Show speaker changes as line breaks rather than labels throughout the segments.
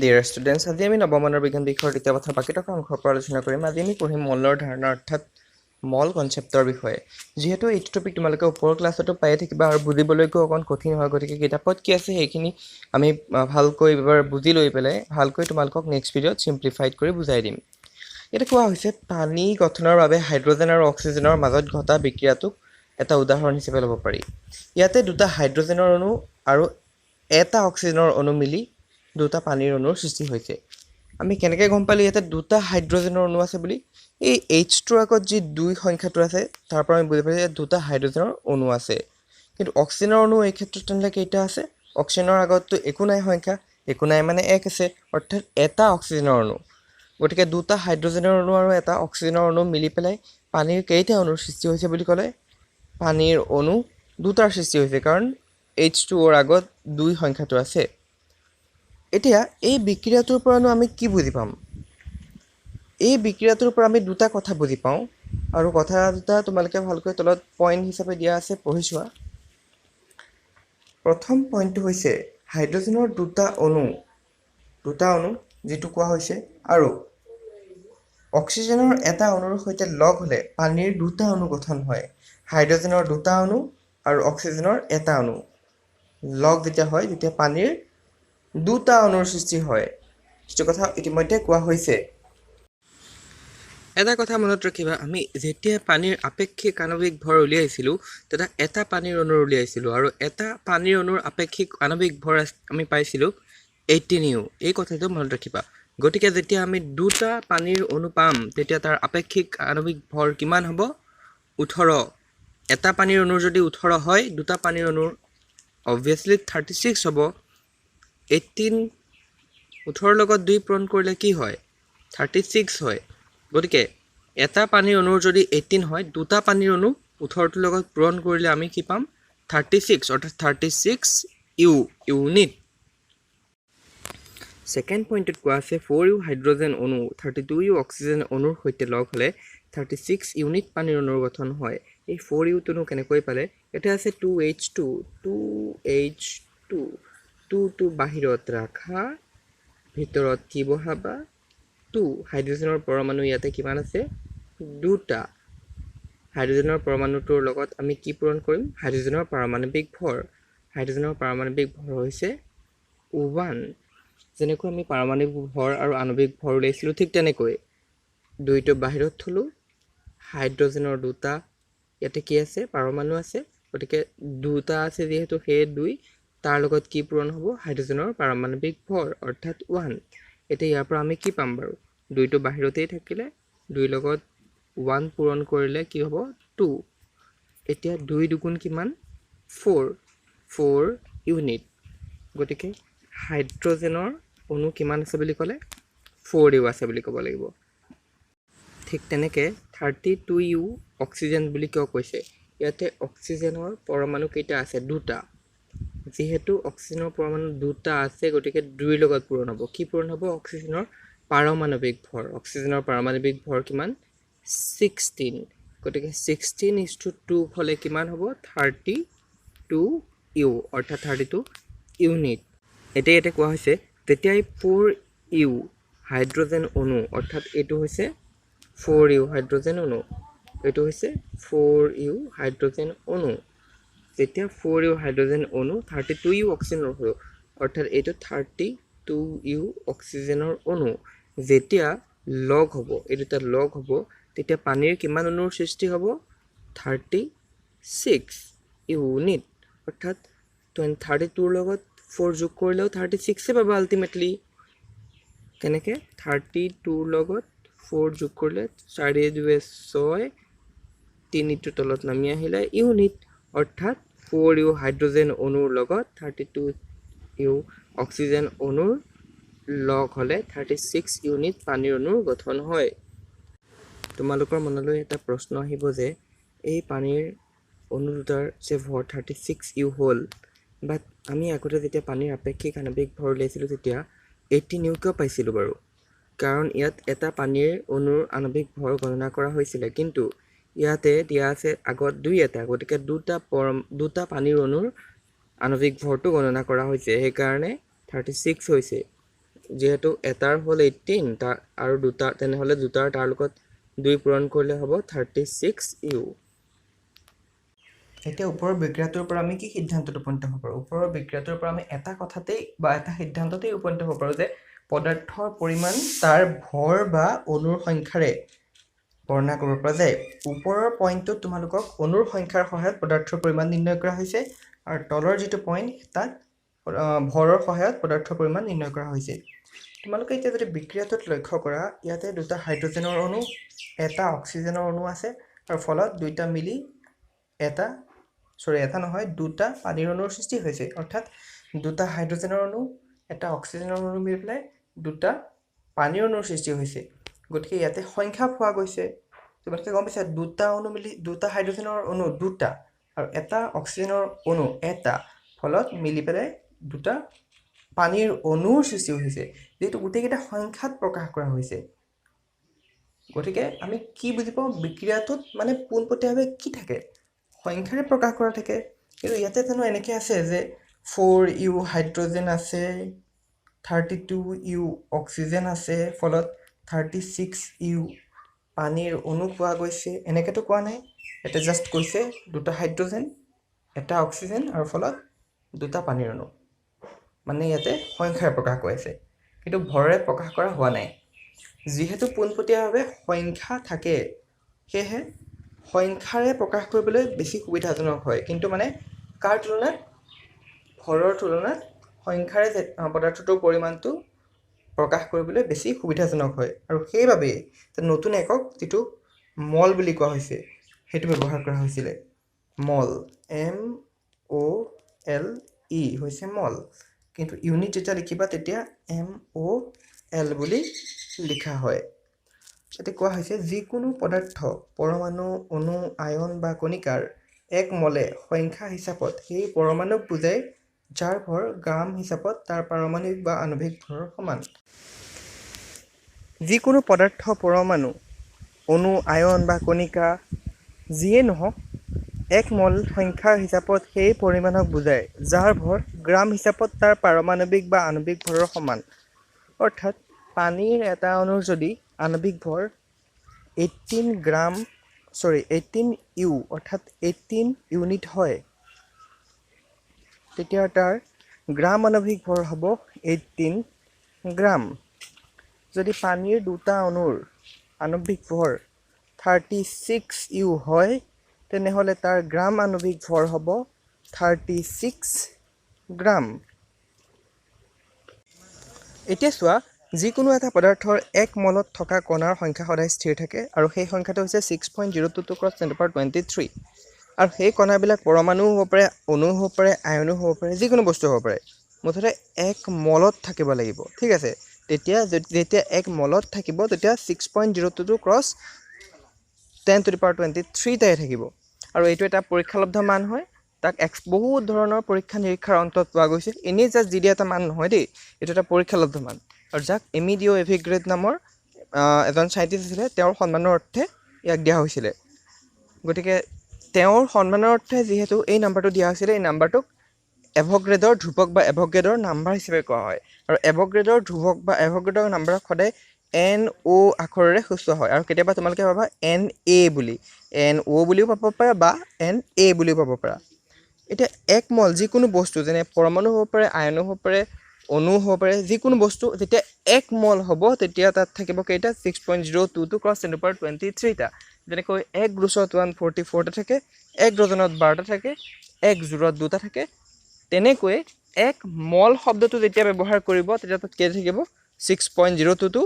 Dear students, আজি আমি নৱমানৰ বিজ্ঞান বিষয়ৰ দ্বিতীয় কথা বাকী থকা অংশৰ পৰা আলোচনা কৰিম। আজি আমি পঢ়িম মলৰ ধাৰণা অৰ্থাৎ মল কনচেপ্টৰ বিষয়ে। যিহেতু এইটো টপিক তোমালোকে ওপৰৰ ক্লাছতো পায়ে থাকিবা আৰু বুজিবলৈকো অকণ কঠিন হয়, গতিকে কিতাপত কি আছে সেইখিনি আমি ভালকৈ এবাৰ বুজি লৈ পেলাই ভালকৈ তোমালোকক নেক্সট ভিডিঅ'ত চিম্প্লিফাইড কৰি বুজাই দিম। ইয়াতে কোৱা হৈছে পানী গঠনৰ বাবে হাইড্ৰজেন আৰু অক্সিজেনৰ মাজত ঘটা বিক্ৰিয়াটোক এটা উদাহৰণ হিচাপে ল'ব পাৰি। ইয়াতে দুটা হাইড্ৰজেনৰ অণু আৰু এটা অক্সিজেনৰ অণু মিলি দুটা পানীৰ অণুৰ সৃষ্টি হৈছে। আমি কেনেকৈ গম পালোঁ ইয়াতে দুটা হাইড্ৰজেনৰ অণু আছে বুলি? এই H2ৰ আগত যি 2 সংখ্যাটো আছে তাৰ পৰা আমি বুজি পাইছোঁ যে দুটা হাইড্ৰজেনৰ অণু আছে। কিন্তু অক্সিজেনৰ অণু এই ক্ষেত্ৰত তেনেহ'লে কেইটা আছে? অক্সিজেনৰ আগততো একো নাই সংখ্যা, একো নাই মানে 1 আছে, অৰ্থাৎ এটা অক্সিজেনৰ অণু। গতিকে দুটা হাইড্ৰজেনৰ অণু আৰু এটা অক্সিজেনৰ অণু মিলি পেলাই পানীৰ কেইটা অণুৰ সৃষ্টি হৈছে বুলি ক'লে? পানীৰ অণু দুটাৰ সৃষ্টি হৈছে, কাৰণ H2ৰ আগত 2 সংখ্যাটো আছে। এতিয়া এই বিক্ৰিয়াটোৰ পৰানো আমি কি বুজি পাম? এই বিক্ৰিয়াটোৰ পৰা আমি দুটা কথা বুজি পাওঁ, আৰু কথা দুটা তোমালোকে ভালকৈ তলত পইণ্ট হিচাপে দিয়া আছে, পঢ়ি চোৱা। প্ৰথম পইণ্টটো হৈছে হাইড্ৰজেনৰ দুটা অণু যিটো কোৱা হৈছে, আৰু অক্সিজেনৰ এটা অণুৰ সৈতে লগ হ'লে পানীৰ দুটা অণু গঠন হয়। হাইড্ৰজেনৰ দুটা অণু আৰু অক্সিজেনৰ এটা অণু লগ যেতিয়া হয় তেতিয়া পানীৰ দুটা অণুৰ সৃষ্টি হয়, যিটো কথা ইতিমধ্যে কোৱা হৈছে। এটা কথা মনত ৰাখিবা, আমি যেতিয়া পানীৰ আপেক্ষিক আণৱিক ভৰ উলিয়াইছিলোঁ তেতিয়া এটা পানীৰ অণুৰ উলিয়াইছিলোঁ, আৰু এটা পানীৰ অণুৰ আপেক্ষিক আণৱিক ভৰ আমি পাইছিলোঁ 18 U। এই কথাটো মনত ৰাখিবা। গতিকে যেতিয়া আমি দুটা পানীৰ অণু পাম তেতিয়া তাৰ আপেক্ষিক আণৱিক ভৰ কিমান হ'ব? 18। এটা পানীৰ অণুৰ যদি 18 হয়, দুটা পানীৰ অণুৰ অবভিয়াছলি 36 হ'ব। 18 লগত 2 পূৰণ কৰিলে কি হয়? 36 হয়। গতিকে এটা পানীৰ অণুৰ যদি 18 হয়, দুটা পানীৰ অণু 18টোৰ লগত পূৰণ কৰিলে আমি কি পাম? 36, অৰ্থাৎ 36 U ইউনিট। ছেকেণ্ড পইণ্টত কোৱা আছে 4 U হাইড্ৰজেন অণু 32 U অক্সিজেন অণুৰ সৈতে লগ হ'লে 36 ইউনিট পানীৰ অণুৰ গঠন হয়। এই 4 Uটোনো কেনেকৈ পালে? ইয়াতে আছে 2H2, 2H2 বাহিৰত ৰাখা, ভিতৰত কি বহাবা? 2। হাইড্ৰজেনৰ পৰমাণু ইয়াতে কিমান আছে? দুটা। হাইড্ৰজেনৰ পৰমাণুটোৰ লগত আমি কি পূৰণ কৰিম? হাইড্ৰজেনৰ পাৰমাণৱিক ভৰ। হাইড্ৰজেনৰ পাৰমাণৱিক ভৰ হৈছে 1। যেনেকৈ আমি পাৰমাণৱিক ভৰ আৰু আণৱিক ভৰ উলিয়াইছিলোঁ, ঠিক তেনেকৈ 2টো বাহিৰত থ'লোঁ। হাইড্ৰজেনৰ দুটা ইয়াতে কি আছে? পাৰমাণু আছে, গতিকে দুটা আছে যিহেতু সেই 2, তাৰ লগত কি পূৰণ হ'ব? হাইড্ৰজেনৰ পাৰমাণৱিক ভৰ, অৰ্থাৎ 1। এতিয়া ইয়াৰ পৰা আমি কি পাম বাৰু? 2টো বাহিৰতেই থাকিলে, 2 লগত 1 পূৰণ কৰিলে কি হ'ব? 2। এতিয়া 2 দুগুণ কিমান? 4 ইউনিট। গতিকে হাইড্ৰজেনৰ অণু কিমান আছে বুলি ক'লে? 4 U আছে বুলি ক'ব লাগিব। ঠিক তেনেকৈ 32 U অক্সিজেন বুলি কিয় কৈছে? ইয়াতে অক্সিজেনৰ পৰমাণু কেইটা আছে? দুটা। যিহেতু অক্সিজেনৰ পৰমাণু দুটা আছে, গতিকে 2ৰ লগত পূৰণ হ'ব। কি পূৰণ হ'ব? অক্সিজেনৰ পাৰমাণৱিক ভৰ। অক্সিজেনৰ পাৰমাণৱিক ভৰ কিমান? 16। গতিকে 16:2 হ'লে কিমান হ'ব? 32 U, অৰ্থাৎ 32 ইউনিট। এতিয়া ইয়াতে কোৱা হৈছে তেতিয়াই 4 U হাইড্ৰজেন অণু, অৰ্থাৎ এইটো হৈছে 4 U হাইড্ৰজেন অণু, এইটো হৈছে 4 U হাইড্ৰজেন অণু। যেতিয়া 4 U হাইড্ৰজেন অণু 32 U অক্সিজেনৰ হ'ব, অৰ্থাৎ এইটো 32 U অক্সিজেনৰ অণু যেতিয়া লগ হ'ব, এই দুটা লগ হ'ব, তেতিয়া পানীৰ কিমান অণুৰ সৃষ্টি হ'ব? 36 ইউনিট। অৰ্থাৎ 32ৰ লগত 4 যোগ কৰিলেও 36 পাবা আল্টিমেটলি। কেনেকৈ? 32ৰ লগত 4 যোগ কৰিলে 4 2 6, 3টো তলত নামি আহিলে ইউনিট, অৰ্থাৎ 4 U হাইড্ৰজেন অণুৰ লগত 32 U অক্সিজেন অণুৰ লগ হ'লে 36 ইউনিট পানীৰ অণুৰ গঠন হয়। তোমালোকৰ মনলৈ এটা প্ৰশ্ন আহিব যে এই পানীৰ অণু দুটাৰ যে ভৰ 36 U হ'ল, বাট আমি আগতে যেতিয়া পানীৰ আপেক্ষিক আণৱিক ভৰ উলিয়াইছিলোঁ তেতিয়া 18 U কিয় পাইছিলোঁ বাৰু? কাৰণ ইয়াত এটা পানীৰ অণুৰ আণৱিক ভৰ গণনা কৰা হৈছিলে, কিন্তু ইয়াতে দিয়া আছে আগত 2 এটা, গতিকে দুটা পানীৰ অণুৰ আণৱিক ভৰটো গণনা কৰা হৈছে, সেইকাৰণে 36 হৈছে। যিহেতু এটাৰ হ'ল 18 তাৰ আৰু দুটা তেনেহ'লে দুটাৰ তাৰ লগত 2 পূৰণ কৰিলে হ'ব 36u। এতিয়া ওপৰৰ বিক্ৰিয়াটোৰ পৰা আমি কি সিদ্ধান্তত উপনীত হ'ব পাৰোঁ? ওপৰৰ বিক্ৰিয়াটোৰ পৰা আমি এটা কথাতেই বা এটা সিদ্ধান্ততেই উপনীত হ'ব পাৰোঁ যে পদাৰ্থৰ পৰিমাণ তাৰ ভৰ বা অণুৰ সংখ্যাৰে বৰ্ণনা কৰিব পৰা যায়। ওপৰৰ পইণ্টটোত তোমালোকক অণুৰ সংখ্যাৰ সহায়ত পদাৰ্থৰ পৰিমাণ নিৰ্ণয় কৰা হৈছে আৰু তলৰ যিটো পইণ্ট তাত ভৰৰ সহায়ত পদাৰ্থৰ পৰিমাণ নিৰ্ণয় কৰা হৈছে। তোমালোকে এতিয়া যদি বিক্ৰিয়াটোত লক্ষ্য কৰা, ইয়াতে দুটা হাইড্ৰজেনৰ অণু, এটা অক্সিজেনৰ অণু আছে আৰু ফলত দুটা মিলি দুটা পানীৰ অণুৰ সৃষ্টি হৈছে। অৰ্থাৎ দুটা হাইড্ৰজেনৰ অণু, এটা অক্সিজেনৰ অণু মিলি পেলাই দুটা পানীৰ অণুৰ সৃষ্টি হৈছে। গতিকে ইয়াতে সংখ্যা পোৱা গৈছে। তোমালোকে গম পাইছা, দুটা অণু মিলি দুটা হাইড্ৰজেনৰ অণু দুটা আৰু এটা অক্সিজেনৰ অণু এটা, ফলত মিলি পেলাই দুটা পানীৰ অণুৰ সৃষ্টি হৈছে, যিহেতু গোটেইকেইটা সংখ্যাত প্ৰকাশ কৰা হৈছে। গতিকে আমি কি বুজি পাওঁ, বিক্ৰিয়াটোত মানে পোনপটীয়াভাৱে কি থাকে, সংখ্যাৰে প্ৰকাশ কৰা থাকে। কিন্তু ইয়াতে জানো এনেকৈ আছে যে 4u হাইড্ৰজেন আছে, 32u অক্সিজেন আছে, ফলত 36u পানীৰ অণু পোৱা গৈছে, এনেকৈতো কোৱা নাই। ইয়াতে জাষ্ট কৈছে দুটা হাইড্ৰজেন, এটা অক্সিজেন আৰু ফলত দুটা পানীৰ অণু, মানে ইয়াতে সংখ্যাৰে প্ৰকাশ কৰাইছে, কিন্তু ভৰেৰে প্ৰকাশ কৰা হোৱা নাই। যিহেতু পোনপটীয়াভাৱে সংখ্যা থাকে, সেয়েহে সংখ্যাৰে প্ৰকাশ কৰিবলৈ বেছি সুবিধাজনক হয়। কিন্তু মানে কাৰ তুলনাত, ভৰৰ তুলনাত সংখ্যাৰে পদাৰ্থটোৰ পৰিমাণটো প্ৰকাশ কৰিবলৈ বেছি সুবিধাজনক হয়। আৰু সেইবাবেই নতুন একক যিটো মল বুলি কোৱা হৈছে সেইটো ব্যৱহাৰ কৰা হৈছিলে। মল, MOLE হৈছে মল, কিন্তু ইউনিট যেতিয়া লিখিবা তেতিয়া MOL বুলি লিখা হয়। ইয়াতে কোৱা হৈছে যিকোনো পদাৰ্থ, পৰমাণু, অণু, আয়ন বা কণিকাৰ এক মলে সংখ্যা হিচাপত সেই পৰমাণুক বুজায় যাৰ ভৰ গ্ৰাম হিচাপত তাৰ পাৰমাণৱিক বা আণৱিক ভৰৰ সমান। যিকোনো পদাৰ্থ, পৰমাণু, অণু, আয়ন বা কণিকা যিয়ে নহওক, এক মল সংখ্যাৰ হিচাপত সেই পৰিমাণক বুজায় যাৰ ভৰ গ্ৰাম হিচাপত তাৰ পাৰমাণৱিক বা আণৱিক ভৰৰ সমান। অৰ্থাৎ পানীৰ এটা অণুৰ যদি আণৱিক ভৰ 18u অৰ্থাৎ 18 ইউনিট হয়, তেতিয়া তাৰ গ্ৰাম আণৱিক ভৰ হ'ব 18 গ্ৰাম। যদি পানীৰ দুটা অণুৰ আণৱিক ভৰ 36u হয়, তেনেহ'লে তাৰ গ্ৰাম আণৱিক ভৰ হ'ব 36 গ্ৰাম। এতিয়া চোৱা, যিকোনো এটা পদাৰ্থৰ এক মলত থকা কণাৰ সংখ্যা সদায় স্থিৰ থাকে আৰু সেই সংখ্যাটো হৈছে 6.022 × 10^23। আৰু সেই কণাবিলাক পৰমাণু হ'ব পাৰে, অণু হ'ব পাৰে, আয়নো হ'ব পাৰে, যিকোনো বস্তু হ'ব পাৰে, মুঠতে এক মলত থাকিব লাগিব। ঠিক আছে, যেতিয়া এক মলত থাকিব তেতিয়া 6.022 × 10^23 টাই থাকিব। আৰু এইটো এটা পৰীক্ষালব্ধ মান হয়, তাক বহুত ধৰণৰ পৰীক্ষা নিৰীক্ষাৰ অন্তত পোৱা গৈছিল। এনেই জাষ্ট যি দিয়া এটা মান নহয় দেই, এইটো এটা পৰীক্ষালব্ধ মান, আৰু যাক এমিডিঅ এভিগ্ৰেড নামৰ এজন চাইণ্টিষ্ট আছিলে, তেওঁৰ সন্মানৰ অৰ্থে ইয়াক দিয়া হৈছিলে। গতিকে তেওঁৰ সন্মানৰ অৰ্থে যিহেতু এই নাম্বাৰটো দিয়া হৈছিলে, এই নাম্বাৰটোক এভগ্ৰেডৰ ধ্ৰুৱক বা এভগ্ৰেডৰ নাম্বাৰ হিচাপে কোৱা হয়। আৰু এভগ্ৰেডৰ ধ্ৰুৱক বা এভগ্ৰেডৰ নাম্বাৰক সদায় NO আখৰেৰে সূচোৱা হয়। আৰু কেতিয়াবা তোমালোকে পাবা NA বুলি, NO বুলিও পাব পাৰা বা NA বুলিও পাব পাৰা। এতিয়া এক মল যিকোনো বস্তু, যেনে পৰমাণু হ'ব পাৰে, আয়নো হ'ব পাৰে, অণু হ'ব পাৰে, যিকোনো বস্তু যেতিয়া এক মল হ'ব তেতিয়া তাত থাকিব কেইটা, 6.022 × 10^23টা। যেনেকৈ এক ব্ৰুচত 144টা থাকে, এক ডজনত 12টা থাকে, এক জোৰত 2টা থাকে। তেনেকৈ এক মল শব্দটো যেতিয়া ব্যৱহাৰ কৰিব তেতিয়া তাত কেইটা থাকিব, 6.022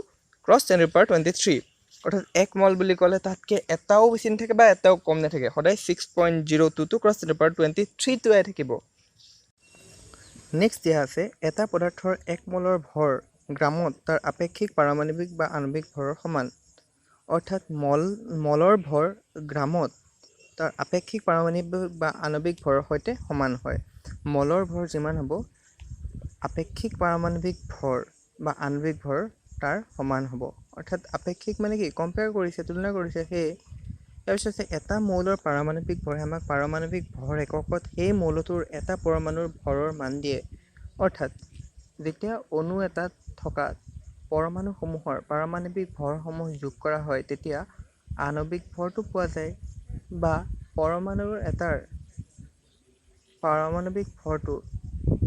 × 10^23। অৰ্থাৎ এক মল বুলি ক'লে তাতকৈ এটাও বেছি নাথাকে বা এটাও কম নাথাকে, সদায় 6.022 × 10^23টোৱে থাকিব। নেক্সট দিয়া আছে, এটা পদাৰ্থৰ এক মলৰ ভৰ গ্ৰামত তাৰ আপেক্ষিক পাৰমাণৱিক বা আণৱিক ভৰৰ সমান। অৰ্থাৎ মলৰ ভৰ গ্ৰামত তাৰ আপেক্ষিক পাৰমাণৱিক বা আণৱিক ভৰৰ সৈতে সমান হয়। মলৰ ভৰ যিমান হ'ব, আপেক্ষিক পাৰমাণৱিক ভৰ বা আণৱিক ভৰ তাৰ সমান হ'ব। অৰ্থাৎ আপেক্ষিক মানে কি, কম্পেয়াৰ কৰিছে, তুলনা কৰিছে। সেয়ে তাৰপিছত এটা মৌলৰ পাৰমাণৱিক ভৰে আমাক পাৰমাণৱিক ভৰ এককত সেই মৌলটোৰ এটা পৰমাণুৰ ভৰৰ মান দিয়ে। অৰ্থাৎ যেতিয়া অণু এটাত থকা পৰমাণুসমূহৰ পাৰমাণৱিক ভৰসমূহ যোগ কৰা হয় তেতিয়া আণৱিক ভৰটো পোৱা যায় বা পৰমাণুৰ এটাৰ পাৰমাণৱিক ভৰটো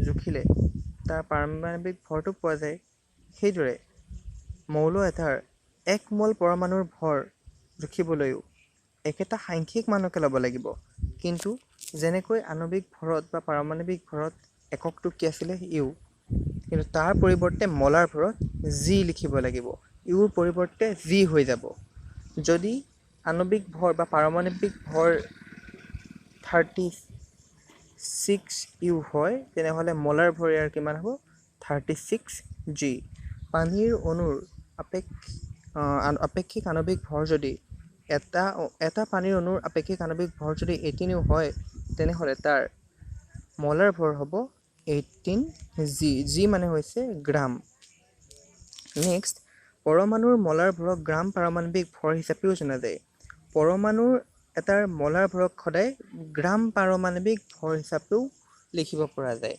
জুখিলে তাৰ পাৰমাণৱিক ভৰটো পোৱা যায়। সেইদৰে মৌল এটাৰ 1 মল পৰমাণুৰ ভৰ জুখিবলৈও একেটা সাংখ্যিক মানকে ল'ব লাগিব, কিন্তু যেনেকৈ আণৱিক ভৰত বা পাৰমাণৱিক ভৰত এককটো কি আছিলে ইউ, কিন্তু তাৰ পৰিৱৰ্তে মলাৰ ভৰত জি লিখিব লাগিব, ইউৰ পৰিৱৰ্তে জি হৈ যাব। যদি আণৱিক ভৰ বা পাৰমাণৱিক ভৰ 36 ইউ হয় তেনেহ'লে মলাৰ ভৰ ইয়াৰ কিমান হ'ব 36 জি। পানীৰ অণুৰ আপেক্ষিক আণৱিক ভৰ যদি এটা পানীৰ অণুৰ আপেক্ষিক আণৱিক ভৰ যদি 18 ইউ হয় তেনেহ'লে তাৰ মলাৰ ভৰ হ'ব 18 জি। জি মানে হৈছে গ্ৰাম। নেক্সট, পৰমাণুৰ মলাৰ ভৰক গ্ৰাম পাৰমাণৱিক ভৰ হিচাপেও জনা যায়। পৰমাণুৰ এটাৰ মলাৰ ভৰক সদায় গ্ৰাম পাৰমাণৱিক ভৰ হিচাপেও লিখিব পৰা যায়,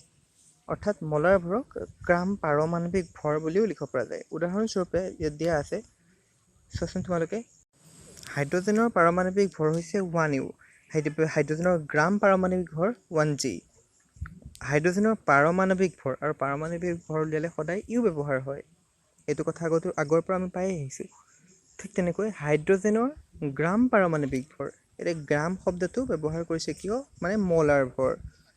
অৰ্থাৎ মলাৰ ভৰক গ্ৰাম পাৰমাণৱিক ভৰ বুলিও লিখিব পৰা যায়। উদাহৰণস্বৰূপে ইয়াত দিয়া আছে, চোৱাচোন তোমালোকে, হাইড্ৰজেনৰ পাৰমাণৱিক ভৰ হৈছে 1 ইউ, হাইড্ৰজেনৰ গ্ৰাম পাৰমাণৱিক ভৰ 1 জি। হাইড্ৰজেনৰ পাৰমাণৱিক ভৰ আৰু পাৰমাণৱিক ভৰ উলিয়ালে সদায় ইউ ব্যৱহাৰ হয়, এইটো কথা আগৰ পৰা আমি পাই আহিছোঁ। ঠিক তেনেকৈ হাইড্ৰজেনৰ গ্ৰাম পাৰমাণৱিক ভৰ, এতিয়া গ্ৰাম শব্দটো ব্যৱহাৰ কৰিছে কিয়, মানে মলাৰ ভৰ।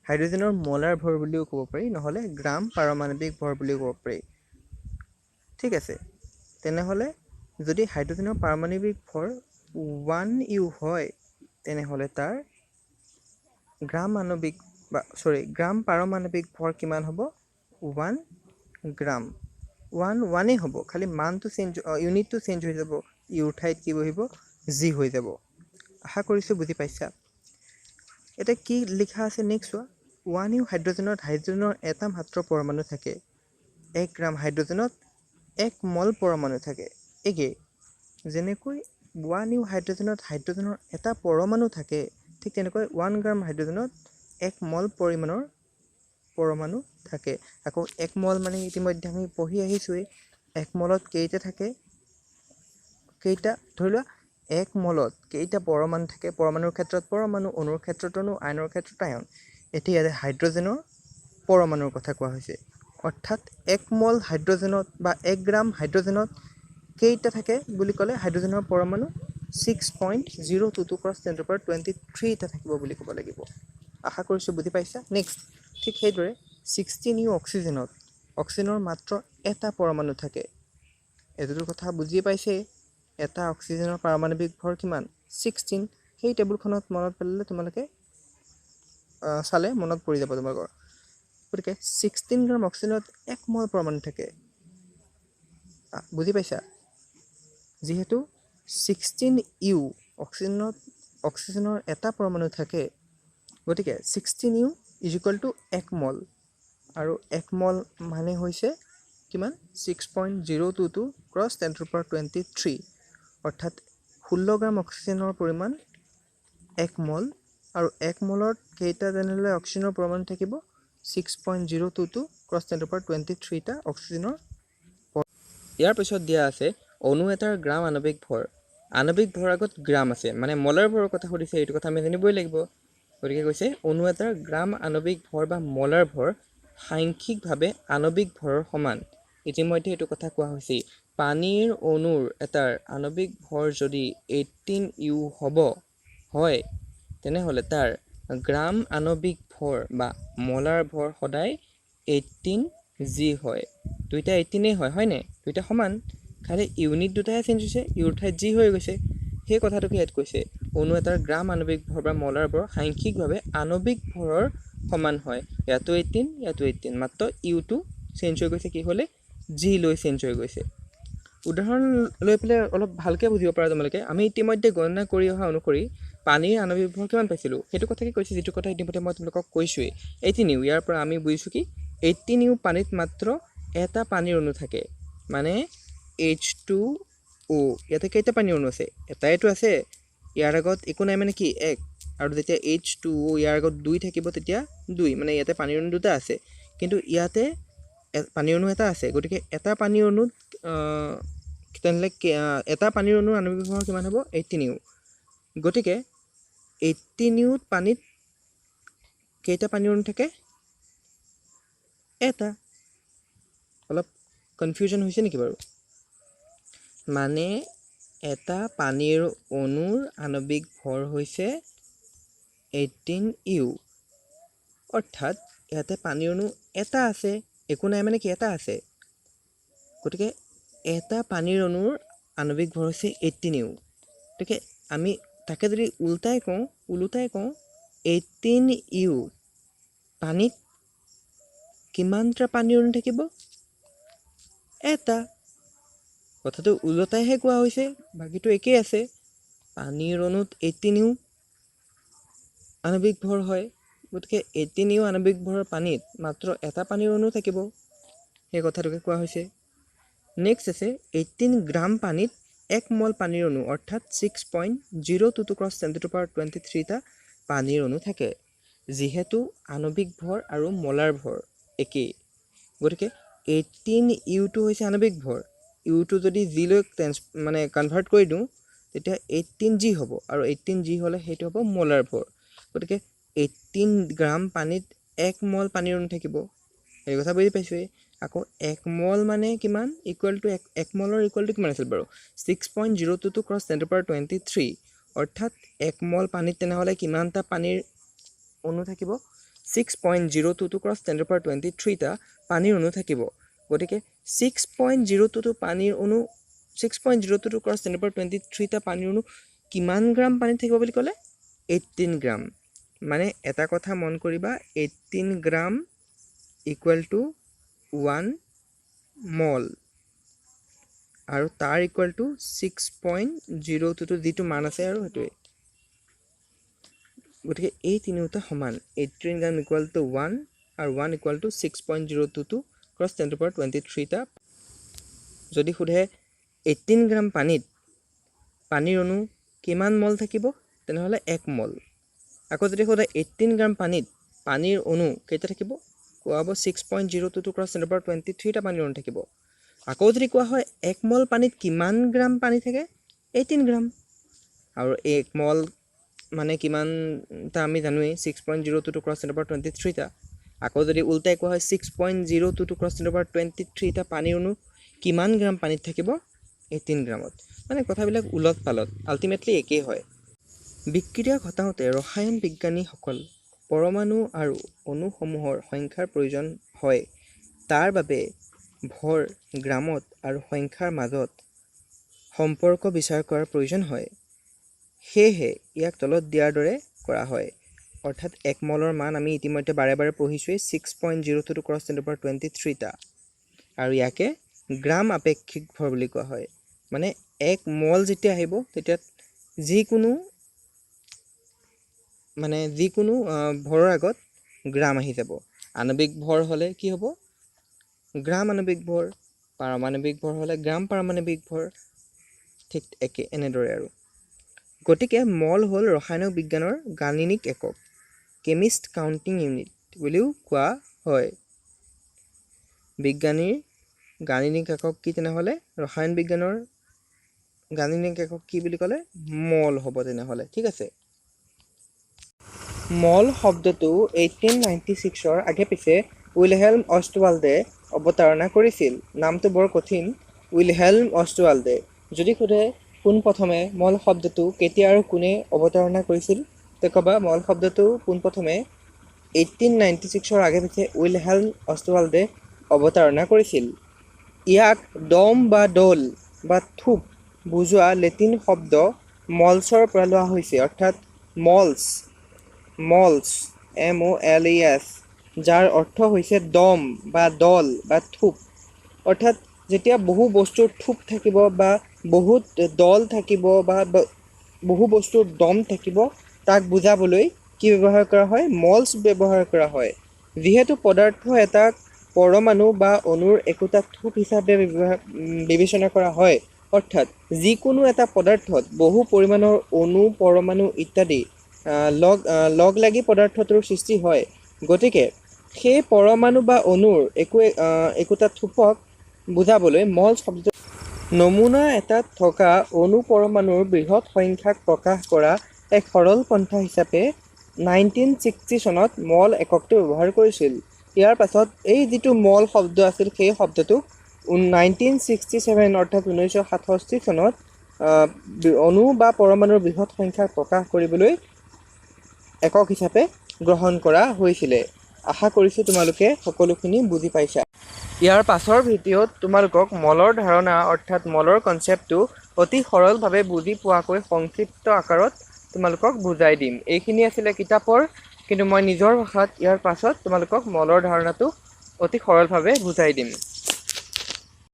হাইড্ৰজেনৰ মলাৰ ভৰ বুলিও ক'ব পাৰি, নহ'লে গ্ৰাম পাৰমাণৱিক ভৰ বুলিও ক'ব পাৰি। ঠিক আছে, তেনেহ'লে যদি হাইড্ৰজেনৰ পাৰমাণৱিক ভৰ 1 ইউ হয় তেনেহ'লে তাৰ গ্ৰাম পাৰমাণৱিক ভৰ কিমান হ'ব 1 গ্ৰাম। 1 হ'ব, খালি মানটো ইউনিটটো চেঞ্জ হৈ যাব, ইউৰ ঠাইত কি বহিব জি হৈ যাব। আশা কৰিছোঁ বুজি পাইছা। এতিয়া কি লিখা আছে নেক্সট চোৱা, 1 ইউ হাইড্ৰজেনৰ এটা মাত্ৰ পৰমাণু থাকে, 1 গ্ৰাম হাইড্ৰজেনত 1 মল পৰমাণু থাকে। একে যেনেকৈ 1 ইউ হাইড্ৰজেনৰ এটা পৰমাণু থাকে, ঠিক তেনেকৈ 1 গ্ৰাম হাইড্ৰজেনত 1 মল পৰিমাণৰ পৰমাণু থাকে। আকৌ 1 মল মানে ইতিমধ্যে আমি পঢ়ি আহিছোঁৱেই, 1 মলত কেইটা থাকে, ধৰি লোৱা 1 মলত কেইটা পৰমাণু থাকে, পৰমাণুৰ ক্ষেত্ৰত পৰমাণু, অণুৰ ক্ষেত্ৰত অণু, আয়নৰ ক্ষেত্ৰত আয়ন। এতিয়া ইয়াতে হাইড্ৰজেনৰ পৰমাণুৰ কথা কোৱা হৈছে, অৰ্থাৎ 1 মল হাইড্ৰজেনত বা 1 গ্ৰাম হাইড্ৰজেনত কেইটা থাকে বুলি ক'লে হাইড্ৰজেনৰ পৰমাণু 6.022 × 10^23 থাকিব বুলি ক'ব লাগিব। আশা কৰিছোঁ বুজি পাইছা। নেক্সট, ঠিক সেইদৰে 16 ইউ অক্সিজেনৰ মাত্ৰ এটা পৰমাণু থাকে। এইটোতো কথা বুজিয়ে পাইছেই, এটা অক্সিজেনৰ পাৰমাণৱিক ভৰ কিমান 16। সেই টেবুলখনত মনত পেলালে তোমালোকে চালে মনত পৰি যাব তোমালোকৰ। গতিকে 16 গ্ৰাম অক্সিজেনত 1 মল পৰমাণু থাকে, বুজি পাইছা। যিহেতু 16 ইউ অক্সিজেনৰ এটা পৰমাণু থাকে, গতিকে 16 ইউ = 1 মল, আৰু 1 মল মানে হৈছে কিমান 6.022 × 10^23, অৰ্থাৎ 16 গ্ৰাম অক্সিজেনৰ পৰিমাণ 1 মল, আৰু 1 মলত কেইটা তেনেহ'লে অক্সিজেনৰ পৰমাণু থাকিব 6.022 × 10^23টা অক্সিজেনৰ। ইয়াৰ পিছত দিয়া আছে অণু এটাৰ গ্ৰাম আণৱিক ভৰ। আণৱিক ভৰ আগত গ্ৰাম আছে, মানে মলাৰ ভৰৰ কথা সুধিছে, এইটো কথা আমি জানিবই লাগিব। গতিকে কৈছে অণু এটাৰ গ্ৰাম আণৱিক ভৰ বা মলাৰ ভৰ সাংখ্যিকভাৱে আণৱিক ভৰৰ সমান। ইতিমধ্যে এইটো কথা কোৱা হৈছে, পানীৰ অণুৰ এটাৰ আণৱিক ভৰ যদি 18 ইউ হয় তেনেহ'লে তাৰ গ্ৰাম আণৱিক ভৰ বা মলাৰ ভৰ সদায় 18 জি হয়। দুইটা 18 হয়নে? দুইটা সমান, খালি ইউনিট দুটাহে চেঞ্জ হৈছে, ইউৰ ঠাইত জি হৈ গৈছে। সেই কথাটোকে ইয়াত কৈছে, অণু এটাৰ গ্ৰাম আণৱিক ভৰ বা মলাৰ ভৰ সাংখ্যিকভাৱে আণৱিক ভৰৰ সমান হয়। ইয়াতো 18, ইয়াতো 18, মাত্ৰ ইউটো চেঞ্জ হৈ গৈছে, কি হ'লে জি লৈ চেঞ্জ হৈ গৈছে। উদাহৰণ লৈ পেলাই অলপ ভালকৈ বুজিব পাৰা তোমালোকে। আমি ইতিমধ্যে গণনা কৰি অহা অনুসৰি পানীৰ আণৱিক ভৰ কিমান পাইছিলোঁ, সেইটো কথাকে কৈছে, যিটো কথা ইতিমধ্যে মই তোমালোকক কৈছোঁৱেই। 18 ইউ, ইয়াৰ পৰা আমি বুজিছোঁ কি 18 ইউ পানীত মাত্ৰ এটা পানীৰ অণু থাকে, মানে H2O। ইয়াতে কেইটা পানীৰ অণু আছে, এটাইতো আছে, ইয়াৰ আগত একো নাই মানে কি 1, আৰু যেতিয়া H2O ইয়াৰ আগত 2 থাকিব তেতিয়া 2, মানে ইয়াতে পানীৰ অণু দুটা আছে, কিন্তু ইয়াতে পানীৰ অণু এটা আছে, গতিকে এটা পানীৰ অণুত তেনেহ'লে এটা পানীৰ অণুৰ আণৱিক ভৰ কিমান হ'ব 18 ইউ। গতিকে 18 ইউত পানীত কেইটা পানীৰ অণু থাকে এটা। অলপ কনফিউজন হৈছে নেকি বাৰু? মানে এটা পানীৰ অণুৰ আণৱিক ভৰ হৈছে 18 ইউ, অৰ্থাৎ ইয়াতে পানীৰ অণু এটা আছে, একো নাই মানে কি এটা আছে, গতিকে এটা পানীৰ অণুৰ আণৱিক ভৰ হৈছে 18 ইউ। গতিকে আমি তাকে যদি ওলোটাই কওঁ 18 ইউ পানীত কিমানটা পানীৰ অণু থাকিব এটা। কথাটো ওলোটাইহে কোৱা হৈছে, বাকীটো একেই আছে। পানীৰ অণুত 18 ইউ আণৱিক ভৰ হয়, গতিকে 18 ইউ আণৱিক ভৰৰ পানীত মাত্ৰ এটা পানীৰ অণু থাকিব, সেই কথাটোকে কোৱা হৈছে। নেক্সট আছে 18 গ্ৰাম পানীত 1 মল পানীৰ অণু অৰ্থাৎ 6.022 × 10⁻23টা পানীৰ অণু থাকে। যিহেতু আণৱিক ভৰ আৰু মলাৰ ভৰ একেই, গতিকে 18 ইউটো হৈছে আণৱিক ভৰ, ইউটো যদি জিলৈ কনভাৰ্ট কৰি দিওঁ তেতিয়া 18G হ'ব, আৰু 18G হ'লে সেইটো হ'ব মলাৰ ভৰ। গতিকে 18 গ্ৰাম পানীত 1 মল পানীৰ অণু থাকিব, সেই কথা বুজি পাইছোঁৱেই। আকৌ 1 মল মানে কিমান ইকুৱেল টু 1 মলৰ ইকুৱেল টু কিমান আছিল বাৰু 6.022 × 10⁻23, অৰ্থাৎ 1 মল পানীত তেনেহ'লে কিমানটা পানীৰ অণু থাকিব 6.022 × 10⁻23টা পানীৰ অণু থাকিব। গতিকে 6.022 পানীৰ অণু 6.022 × 10⁻23টা পানীৰ অণু কিমান গ্ৰাম পানীত থাকিব বুলি ক'লে 18 গ্ৰাম। মানে এটা কথা মন কৰিবা, 18 গ্ৰাম ইকুৱেল টু 1 মল, আৰু তাৰ ইকুৱেল টু 6.022 যিটো মান আছে আৰু সেইটোৱে। গতিকে এই তিনিওটা সমান, 18 গ্ৰাম ইকুৱেল টু 1 আৰু 1 ইকুৱেল টু 6.022 × 10⁻23টা। যদি সোধে 18 গ্ৰাম পানীত পানীৰ অণু কিমান মল থাকিব, তেনেহ'লে 1 মল। আকৌ যদি সোধে 18 গ্ৰাম পানীত পানীৰ অণু কেইটা থাকিব, কোৱা হ'ব 6.022 × 10⁻23টা পানীৰ অণু থাকিব। আকৌ যদি কোৱা হয় 1 মল পানীত কিমান গ্ৰাম পানী থাকে, 18 গ্ৰাম, আৰু 1 মল মানে কিমানটা আমি জানোৱেই 6.022 × 10⁻23টা। আকৌ যদি উল্টাই কোৱা হয় 6.022 × 10⁻23টা পানীৰ অণু কিমান গ্ৰাম পানীত থাকিব, 18 গ্ৰামত। মানে কথাবিলাক উলট পালট, আল্টিমেটলি একেই হয়। বিক্ৰিয়া ঘটাওঁতে ৰসায়ন বিজ্ঞানীসকল পৰমাণু আৰু অণুসমূহৰ সংখ্যাৰ প্ৰয়োজন হয়, তাৰ বাবে ভৰ গ্ৰামত আৰু সংখ্যাৰ মাজত সম্পৰ্ক বিচাৰ কৰাৰ প্ৰয়োজন হয়। সেয়েহে ইয়াক তলত দিয়াৰ দৰে কৰা হয়। অৰ্থাৎ 1 মলৰ মান আমি ইতিমধ্যে বাৰে বাৰে পঢ়িছোঁৱেই 6.022 × 10⁻23টা, আৰু ইয়াকে গ্ৰাম আপেক্ষিক ভৰ বুলি কোৱা হয়। মানে 1 মল যেতিয়া আহিব তেতিয়া যিকোনো ভৰৰ আগত গ্ৰাম আহি যাব। আণৱিক ভৰ হ'লে কি হ'ব, গ্ৰাম আণৱিক ভৰ, পাৰমাণৱিক ভৰ হ'লে গ্ৰাম পাৰমাণৱিক ভৰ, ঠিক এনেদৰে আৰু। গতিকে মল হ'ল ৰসায়ন বিজ্ঞানৰ গাণিনিক একক, কেমিষ্ট কাউণ্টিং ইউনিট বুলিও কোৱা হয়। বিজ্ঞানীৰ গাণিনিক একক কি তেনেহ'লে, ৰসায়ন বিজ্ঞানৰ গাণিনিক একক কি বুলি ক'লে মল হ'ব তেনেহ'লে, ঠিক আছে। মল শব্দটো 1896ৰ আগে পিছে উইলহেল্ম অষ্টৱাল্ডে অৱতাৰণা কৰিছিল। নামটো বৰ কঠিন, উইলহেল্ম অষ্টৱাল্ডে। যদি সোধে পোনপ্ৰথমে মল শব্দটো কেতিয়া আৰু কোনে অৱতাৰণা কৰিছিল, তে ক'বা মল শব্দটো পোনপ্ৰথমে 1896ৰ আগে পিছে উইলহেল্ম অষ্টৱাল্ডে অৱতাৰণা কৰিছিল। ইয়াক দম বা দল বা থোপ বুজোৱা লেটিন শব্দ মলছৰ পৰা লোৱা হৈছে, অৰ্থাৎ মলছ MOLES, যাৰ অৰ্থ হৈছে দম বা দল বা থোপ। অৰ্থাৎ যেতিয়া বহু বস্তুৰ থোপ থাকিব বা বহুত দল থাকিব বা বহু বস্তুৰ দম থাকিব, তাক বুজাবলৈ কি ব্যৱহাৰ কৰা হয়, মলছ ব্যৱহাৰ কৰা হয়। যিহেতু পদাৰ্থ এটাক পৰমাণু বা অণুৰ একোটা থোপ হিচাপে বিবেচনা কৰা হয়, অৰ্থাৎ যিকোনো এটা পদাৰ্থত বহু পৰিমাণৰ অণু পৰমাণু ইত্যাদি লগ লাগি পদাৰ্থটোৰ সৃষ্টি হয়। গতিকে সেই পৰমাণু বা অণুৰ একোটা থোপক বুজাবলৈ মল শব্দ নমুনা এটাত থকা অণু পৰমাণুৰ বৃহৎ সংখ্যাক প্ৰকাশ কৰা এক সৰল পন্থা হিচাপে 1960 চনত মল এককটো ব্যৱহাৰ কৰিছিল। ইয়াৰ পাছত এই যিটো মল শব্দ আছিল সেই শব্দটোক 1967 অৰ্থাৎ 1967 চনত অণু বা পৰমাণুৰ বৃহৎ সংখ্যাক প্ৰকাশ কৰিবলৈ একক হিচাপে গ্ৰহণ কৰা হৈছিলে। আশা কৰিছোঁ তোমালোকে সকলোখিনি বুজি পাইছা। ইয়াৰ পাছৰ ভিডিঅ'ত তোমালোকক মলৰ ধাৰণা অৰ্থাৎ মলৰ কনচেপ্টটো অতি সৰলভাৱে বুজি পোৱাকৈ সংক্ষিপ্ত আকাৰত তোমালোকক বুজাই দিম। এইখিনি আছিলে কিতাপৰ, কিন্তু মই নিজৰ ভাষাত ইয়াৰ পাছত তোমালোকক মলৰ ধাৰণাটো অতি সৰলভাৱে বুজাই দিম।